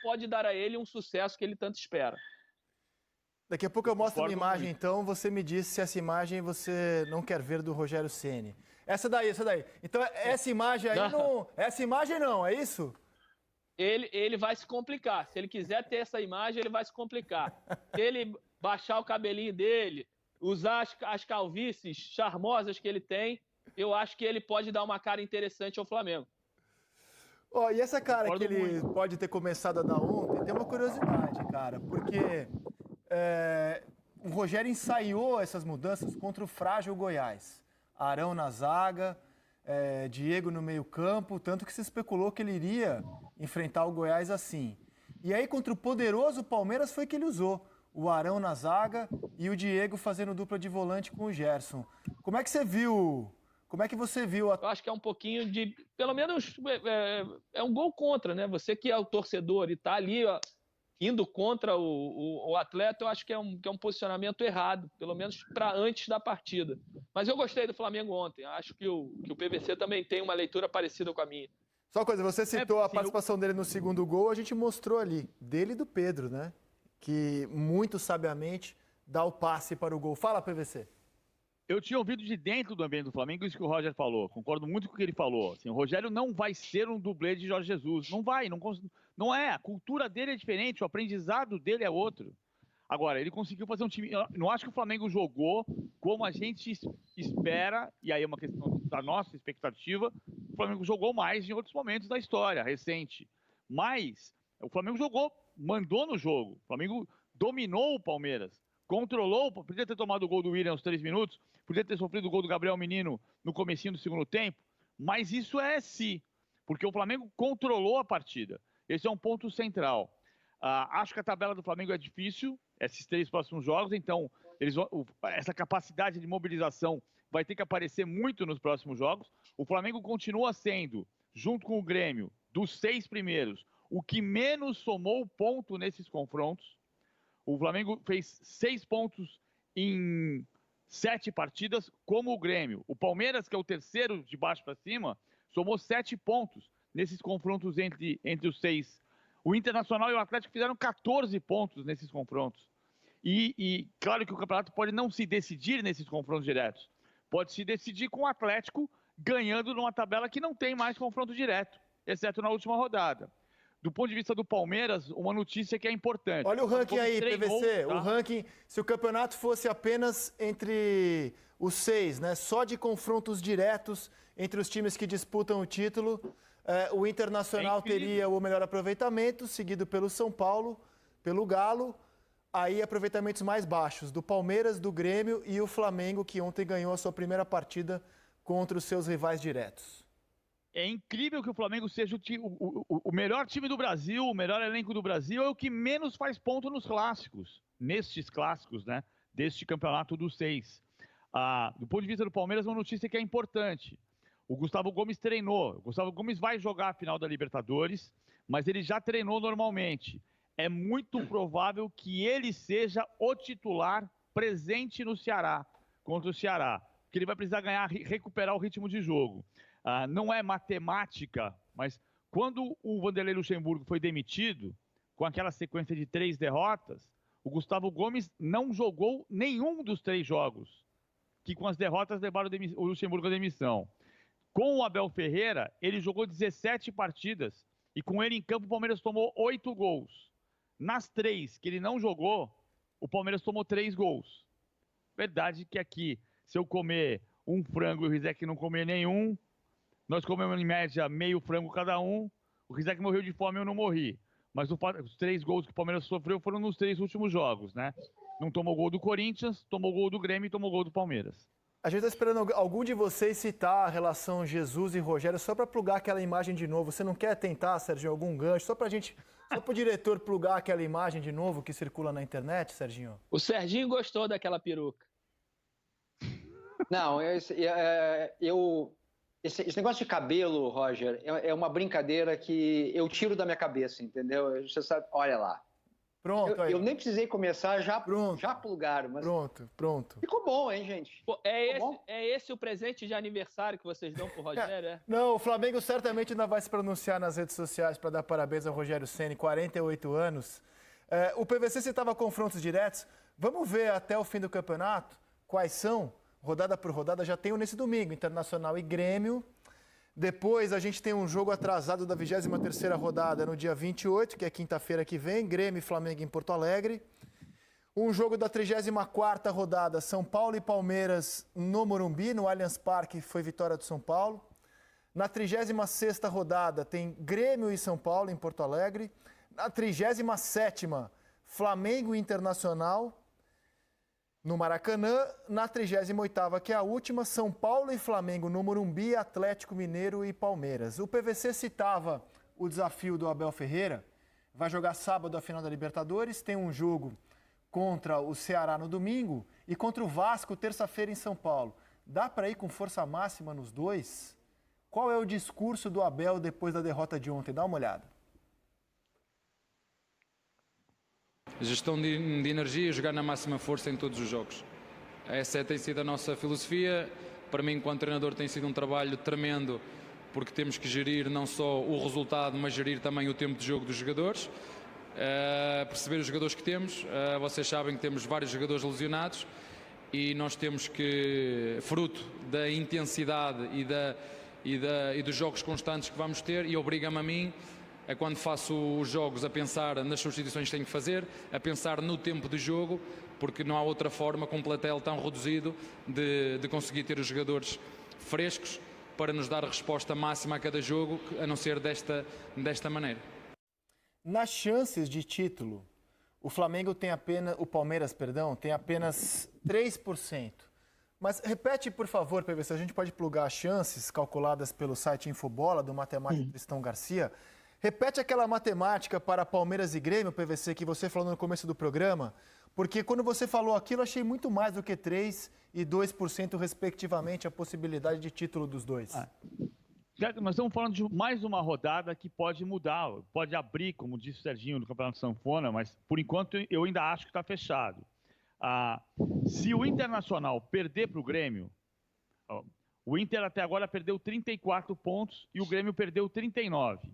pode dar a ele um sucesso que ele tanto espera. Daqui a pouco eu mostro uma imagem, então, você me diz se essa imagem você não quer ver do Rogério Ceni. Essa daí. Então, essa imagem aí não... Essa imagem não, é isso? Ele vai se complicar. Se ele quiser ter essa imagem, ele vai se complicar. Se ele baixar o cabelinho dele, usar as calvícies charmosas que ele tem, eu acho que ele pode dar uma cara interessante ao Flamengo. E essa cara que ele pode ter começado a dar ontem, tem uma curiosidade, cara, porque o Rogério ensaiou essas mudanças contra o frágil Goiás. Arão na zaga, Diego no meio-campo, tanto que se especulou que ele iria enfrentar o Goiás assim. E aí, contra o poderoso Palmeiras, foi que ele usou o Arão na zaga e o Diego fazendo dupla de volante com o Gerson. Como é que você viu? Como é que você viu? Eu acho que é um pouquinho de... Pelo menos é um gol contra, né? Você que é o torcedor e tá ali, ó, indo contra o atleta, eu acho que é um posicionamento errado, pelo menos para antes da partida. Mas eu gostei do Flamengo ontem. Acho que o PVC também tem uma leitura parecida com a minha. Só uma coisa, você citou a participação dele no segundo gol, a gente mostrou ali, dele e do Pedro, né? Que muito sabiamente dá o passe para o gol. Fala, PVC. Eu tinha ouvido de dentro do ambiente do Flamengo isso que o Roger falou. Concordo muito com o que ele falou. Assim, o Rogério não vai ser um dublê de Jorge Jesus. Não vai, não é. A cultura dele é diferente, o aprendizado dele é outro. Agora, ele conseguiu fazer um time... Eu não acho que o Flamengo jogou como a gente espera, e aí é uma questão da nossa expectativa. O Flamengo jogou mais em outros momentos da história recente. Mas o Flamengo jogou, mandou no jogo. O Flamengo dominou o Palmeiras. Controlou, podia ter tomado o gol do Willian aos 3 minutos, podia ter sofrido o gol do Gabriel Menino no comecinho do segundo tempo, mas isso é porque o Flamengo controlou a partida. Esse é um ponto central. Acho que a tabela do Flamengo é difícil, esses 3 próximos jogos, então essa capacidade de mobilização vai ter que aparecer muito nos próximos jogos. O Flamengo continua sendo, junto com o Grêmio, dos 6 primeiros, o que menos somou ponto nesses confrontos. O Flamengo fez 6 pontos em 7 partidas, como o Grêmio. O Palmeiras, que é o terceiro de baixo para cima, somou 7 pontos nesses confrontos entre os 6. O Internacional e o Atlético fizeram 14 pontos nesses confrontos. E claro que o campeonato pode não se decidir nesses confrontos diretos. Pode se decidir com o Atlético ganhando numa tabela que não tem mais confronto direto, exceto na última rodada. Do ponto de vista do Palmeiras, uma notícia que é importante. Olha o ranking aí, PVC. Tá? O ranking, se o campeonato fosse apenas entre os 6, né? Só de confrontos diretos entre os times que disputam o título, o Internacional teria o melhor aproveitamento, seguido pelo São Paulo, pelo Galo. Aí aproveitamentos mais baixos do Palmeiras, do Grêmio e o Flamengo, que ontem ganhou a sua primeira partida contra os seus rivais diretos. É incrível que o Flamengo seja o melhor time do Brasil, o melhor elenco do Brasil, é o que menos faz ponto nos clássicos, nestes clássicos, né, deste campeonato dos 6. Do ponto de vista do Palmeiras, uma notícia que é importante. O Gustavo Gomes treinou. O Gustavo Gomes vai jogar a final da Libertadores, mas ele já treinou normalmente. É muito provável que ele seja o titular presente no Ceará, contra o Ceará, porque ele vai precisar recuperar o ritmo de jogo. Não é matemática, mas quando o Vanderlei Luxemburgo foi demitido, com aquela sequência de 3 derrotas, o Gustavo Gomes não jogou nenhum dos 3 jogos, que com as derrotas levaram o Luxemburgo à demissão. Com o Abel Ferreira, ele jogou 17 partidas, e com ele em campo o Palmeiras tomou 8 gols. Nas 3 que ele não jogou, o Palmeiras tomou 3 gols. Verdade que aqui, se eu comer um frango e o Rizek não comer nenhum, nós comemos em média meio frango cada um. O Rizek morreu de fome, eu não morri. Mas os 3 gols que o Palmeiras sofreu foram nos 3 últimos jogos, né? Não tomou gol do Corinthians, tomou gol do Grêmio e tomou gol do Palmeiras. A gente está esperando algum de vocês citar a relação Jesus e Rogério, só para plugar aquela imagem de novo. Você não quer tentar, Serginho, algum gancho? Só para o diretor plugar aquela imagem de novo que circula na internet, Serginho? O Serginho gostou daquela peruca. Não, esse negócio de cabelo, Roger, é uma brincadeira que eu tiro da minha cabeça, entendeu? Você sabe, olha lá. Pronto, aí. Eu nem precisei começar, já plugaram. Mas Pronto. ficou bom, hein, gente? Pô, é esse o presente de aniversário que vocês dão pro Rogério, é? Não, o Flamengo certamente ainda vai se pronunciar nas redes sociais para dar parabéns ao Rogério Ceni, 48 anos. O PVC citava confrontos diretos. Vamos ver até o fim do campeonato quais são, rodada por rodada. Já tenho nesse domingo, Internacional e Grêmio. Depois a gente tem um jogo atrasado da 23ª rodada no dia 28, que é quinta-feira que vem, Grêmio e Flamengo em Porto Alegre. Um jogo da 34ª rodada, São Paulo e Palmeiras no Morumbi, no Allianz Parque, foi vitória do São Paulo. Na 36ª rodada tem Grêmio e São Paulo em Porto Alegre. Na 37ª, Flamengo e Internacional no Maracanã. Na 38ª, que é a última, São Paulo e Flamengo no Morumbi, Atlético Mineiro e Palmeiras. O PVC citava o desafio do Abel Ferreira. Vai jogar sábado a final da Libertadores, tem um jogo contra o Ceará no domingo e contra o Vasco terça-feira em São Paulo. Dá para ir com força máxima nos dois? Qual é o discurso do Abel depois da derrota de ontem? Dá uma olhada. Gestão de energia, jogar na máxima força em todos os jogos. Essa tem sido a nossa filosofia. Para mim, enquanto treinador, tem sido um trabalho tremendo, porque temos que gerir não só o resultado, mas gerir também o tempo de jogo dos jogadores. Perceber os jogadores que temos. Vocês sabem que temos vários jogadores lesionados e nós temos que, fruto da intensidade e dos jogos constantes que vamos ter, e obriga-me a mim, quando faço os jogos, a pensar nas substituições que tenho que fazer, a pensar no tempo de jogo, porque não há outra forma, com um plantel tão reduzido, de conseguir ter os jogadores frescos para nos dar resposta máxima a cada jogo, a não ser desta maneira. Nas chances de título, o Palmeiras tem apenas 3%. Mas repete, por favor, PVC, a gente pode plugar as chances calculadas pelo site Infobola, do matemático Cristão Garcia. Repete aquela matemática para Palmeiras e Grêmio, PVC, que você falou no começo do programa, porque quando você falou aquilo, eu achei muito mais do que 3% e 2%, respectivamente, a possibilidade de título dos dois. Nós estamos falando de mais uma rodada que pode mudar, pode abrir, como disse o Serginho, no Campeonato Sanfona, mas por enquanto eu ainda acho que está fechado. Se o Internacional perder para o Grêmio, o Inter até agora perdeu 34 pontos e o Grêmio perdeu 39.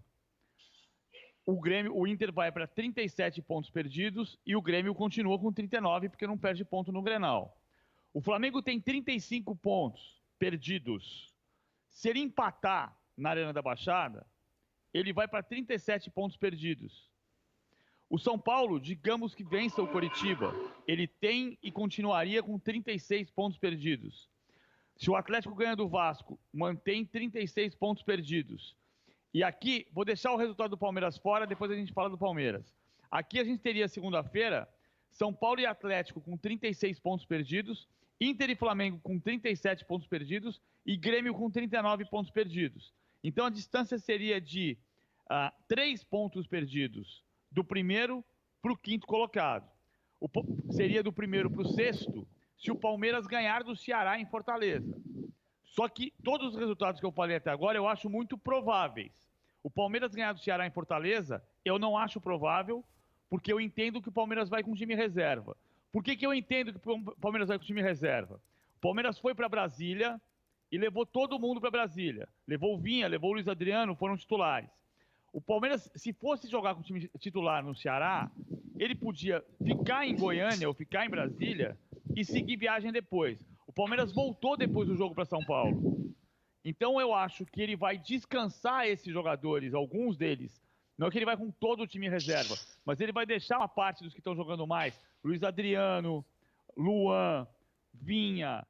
O Inter vai para 37 pontos perdidos e o Grêmio continua com 39 porque não perde ponto no Grenal. O Flamengo tem 35 pontos perdidos. Se ele empatar na Arena da Baixada, ele vai para 37 pontos perdidos. O São Paulo, digamos que vença o Coritiba, ele tem e continuaria com 36 pontos perdidos. Se o Atlético ganha do Vasco, mantém 36 pontos perdidos. E aqui, vou deixar o resultado do Palmeiras fora, depois a gente fala do Palmeiras. Aqui a gente teria segunda-feira, São Paulo e Atlético com 36 pontos perdidos, Inter e Flamengo com 37 pontos perdidos e Grêmio com 39 pontos perdidos. Então a distância seria de 3 pontos perdidos do primeiro para o quinto colocado. Seria do primeiro para o sexto se o Palmeiras ganhar do Ceará em Fortaleza. Só que todos os resultados que eu falei até agora eu acho muito prováveis. O Palmeiras ganhar do Ceará em Fortaleza, eu não acho provável, porque eu entendo que o Palmeiras vai com time reserva. Por que eu entendo que o Palmeiras vai com time reserva? O Palmeiras foi para Brasília e levou todo mundo para Brasília. Levou o Vinha, levou o Luiz Adriano, foram titulares. O Palmeiras, se fosse jogar com o time titular no Ceará, ele podia ficar em Goiânia ou ficar em Brasília e seguir viagem depois. O Palmeiras voltou depois do jogo para São Paulo. Então eu acho que ele vai descansar esses jogadores, alguns deles. Não é que ele vai com todo o time reserva, mas ele vai deixar uma parte dos que estão jogando mais. Luiz Adriano, Luan, Vinha,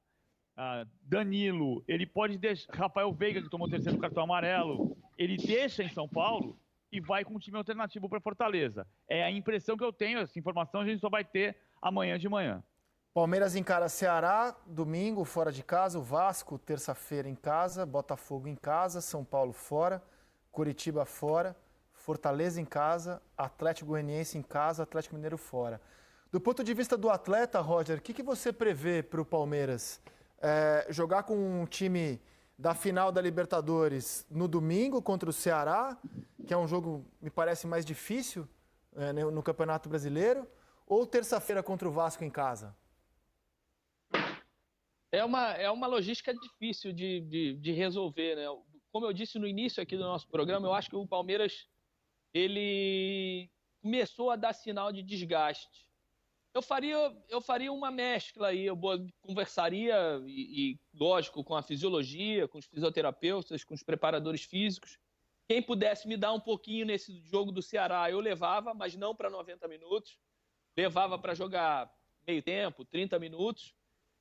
Danilo. Ele pode deixar Rafael Veiga, que tomou o terceiro cartão amarelo. Ele deixa em São Paulo e vai com um time alternativo para Fortaleza. É a impressão que eu tenho. Essa informação a gente só vai ter amanhã de manhã. Palmeiras encara Ceará, domingo, fora de casa. O Vasco, terça-feira, em casa. Botafogo em casa. São Paulo fora. Curitiba fora. Fortaleza em casa. Atlético Goianiense em casa. Atlético Mineiro fora. Do ponto de vista do atleta, Roger, o que você prevê para o Palmeiras? Jogar com um time da final da Libertadores no domingo contra o Ceará, que é um jogo, me parece, mais difícil no Campeonato Brasileiro, ou terça-feira contra o Vasco em casa? É uma logística difícil de resolver, né? Como eu disse no início aqui do nosso programa, eu acho que o Palmeiras ele começou a dar sinal de desgaste. Eu faria uma mescla aí, eu conversaria, lógico, com a fisiologia, com os fisioterapeutas, com os preparadores físicos. Quem pudesse me dar um pouquinho nesse jogo do Ceará, eu levava, mas não para 90 minutos. Levava para jogar meio tempo, 30 minutos.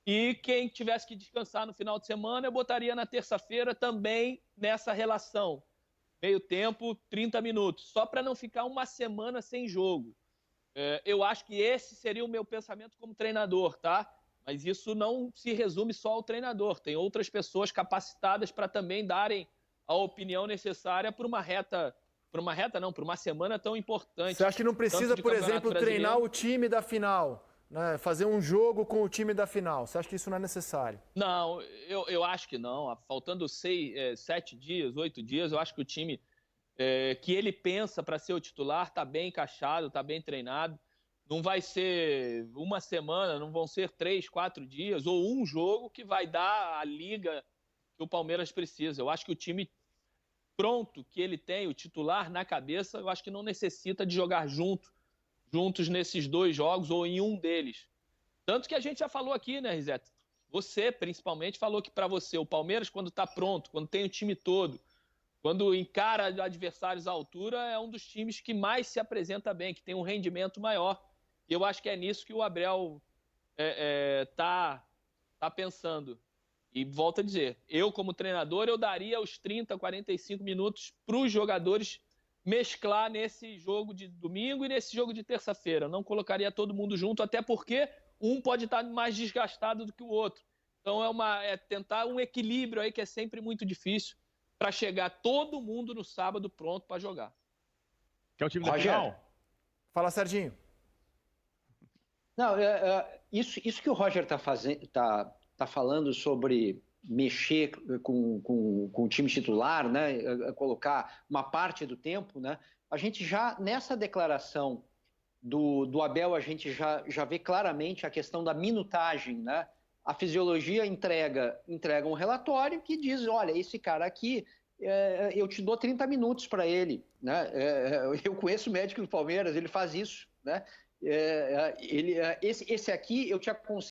E quem tivesse que descansar no final de semana, eu botaria na terça-feira também nessa relação. Meio tempo, 30 minutos. Só para não ficar uma semana sem jogo. Eu acho que esse seria o meu pensamento como treinador, tá? Mas isso não se resume só ao treinador. Tem outras pessoas capacitadas para também darem a opinião necessária para uma semana tão importante. Você acha que não precisa, por exemplo, treinar o time da final, né? Fazer um jogo com o time da final? Você acha que isso não é necessário? Não, eu acho que não. Faltando 7 dias, 8 dias, eu acho que o time que ele pensa para ser o titular está bem encaixado, está bem treinado. Não vai ser uma semana, não vão ser 3, 4 dias ou um jogo que vai dar a liga que o Palmeiras precisa. Eu acho que o time pronto que ele tem, o titular na cabeça, eu acho que não necessita de jogar juntos nesses 2 jogos ou em um deles. Tanto que a gente já falou aqui, né, Rizete? Você, principalmente, falou que para você, o Palmeiras, quando está pronto, quando tem o time todo, quando encara adversários à altura, é um dos times que mais se apresenta bem, que tem um rendimento maior. E eu acho que é nisso que o Abel tá pensando. E volto a dizer, eu como treinador, eu daria os 30, 45 minutos para os jogadores mesclar nesse jogo de domingo e nesse jogo de terça-feira. Não colocaria todo mundo junto, até porque um pode estar mais desgastado do que o outro. Então é tentar um equilíbrio aí que é sempre muito difícil para chegar todo mundo no sábado pronto para jogar. Que é o time da final? Fala, Serginho. Não, isso que o Roger está falando sobre mexer com o time titular, né, colocar uma parte do tempo, né, a gente já, nessa declaração do Abel, a gente já vê claramente a questão da minutagem, né? A fisiologia entrega um relatório que diz, olha, esse cara aqui, eu te dou 30 minutos para ele, né? Eu conheço o médico do Palmeiras, ele faz isso, né? Esse aqui eu te aconselho